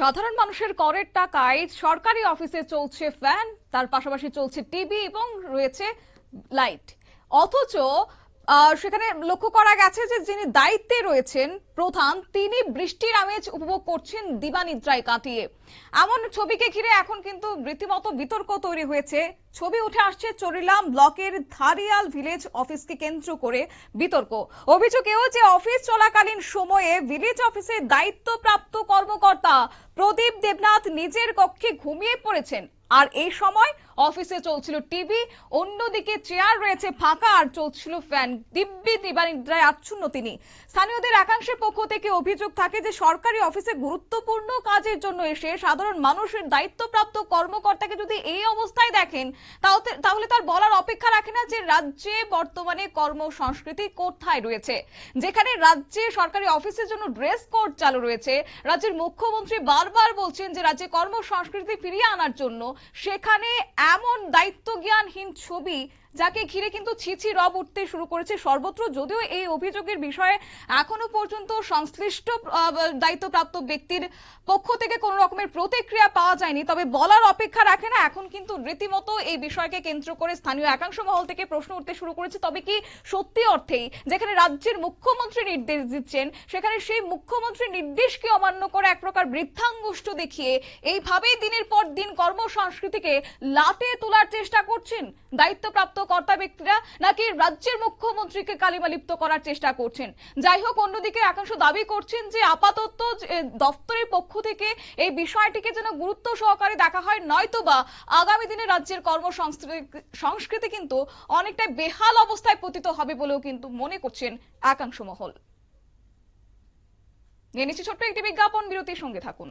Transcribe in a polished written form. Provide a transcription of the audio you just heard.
সাধারণ মানুষের করের টাকায় সরকারি অফিসে চলছে ফ্যান, তার পাশাপাশি চলছে টিভি এবং রয়েছে লাইট। অথচ সেখানে লক্ষ্য করা গেছে যে যিনি দায়িত্বে রয়েছেন প্রধান, তিনি বৃষ্টির আমেজ উপভোগ করছেন দিবানিদ্রায় কাটিয়ে। এমন ছবিকে ঘিরে এখন কিন্তু রীতিমতো বিতর্ক তৈরি হয়েছে। ছবি উঠে আসছে চরিলাম ব্লকের ধারিয়াল ভিলেজ অফিসকে কেন্দ্র করে বিতর্ক। অভিযোগ এও যে অফিস চলাকালীন সময়ে ভিলেজ অফিসের দায়িত্বপ্রাপ্ত কর্মকর্তা প্রদীপ দেবনাথ নিজের কক্ষে ঘুমিয়ে পড়েছেন, আর এই সময় অফিসে চলছিল টিভি, অন্যদিকে চেয়ার রয়েছে ফাঁকা আর চলছিল ফ্যান। দিব্যি দিবানিদ্রায় আচ্ছন্ন তিনি। স্থানীয়দের একাংশের পক্ষ থেকে অভিযোগ থাকে যে সরকারি অফিসে গুরুত্বপূর্ণ কাজের জন্য এসে সাধারণ মানুষের দায়িত্বপ্রাপ্ত কর্মকর্তাকে যদি এই অবস্থায় দেখেন, তাহলে তার বলার অপেক্ষা রাখে না যে রাজ্যে বর্তমানে কর্মসংস্কৃতি কোথায় রয়েছে। যেখানে রাজ্যে সরকারি অফিসের জন্য ড্রেস কোড চালু রয়েছে, রাজ্যের মুখ্যমন্ত্রী বারবার বলছেন যে রাজ্যে কর্মসংস্কৃতি ফিরিয়ে আনার জন্য, সেখানে এমন দায়িত্বজ্ঞানহীন ছবি যাকে ঘিরে কিন্তু ছিছি রব উঠতে শুরু করেছে সর্বত্র। যদিও এই অভিযোগের বিষয়ে এখনো পর্যন্ত সংশ্লিষ্ট দায়িত্বপ্রাপ্ত ব্যক্তির পক্ষ থেকে কোনো রকমের প্রতিক্রিয়া পাওয়া যায়নি, তবে বলার অপেক্ষা রাখে না। এখন কিন্তু রীতিমতো এই বিষয়কে কেন্দ্র করে স্থানীয় একাংশ মহল থেকে প্রশ্ন উঠতে শুরু করেছে, তবে কি সত্যি অর্থেই যেখানে রাজ্যের মুখ্যমন্ত্রী নির্দেশ দিচ্ছেন, সেখানে সেই মুখ্যমন্ত্রীর নির্দেশকে অমান্য করে এক প্রকার বৃদ্ধাঙ্গুষ্ঠ দেখিয়ে এইভাবেই দিনের পর দিন কর্মসংস্কৃতিকে লাটে তোলার চেষ্টা করছেন দায়িত্বপ্রাপ্ত কর্তা ব্যক্তিরা, নাকি রাজ্যের মুখ্যমন্ত্রীকে কালিমা লিপ্ত করার চেষ্টা করছেন? যাই হোক, অন্যদিকে একাংশ দাবি করছেন যে আপাতত দপ্তরের পক্ষ থেকে এই বিষয়টিকে যেন গুরুত্ব সহকারে দেখা হয়, নয়তোবা আগামী দিনে রাজ্যের কর্মসংস্কৃতি কিন্তু অনেকটা বেহাল অবস্থায় পতিত হবে বলেও কিন্তু মনে করছেন একাংশ মহল। নিয়ে নিচ্ছি ছোট্ট একটি বিজ্ঞাপন বিরতির, সঙ্গে থাকুন।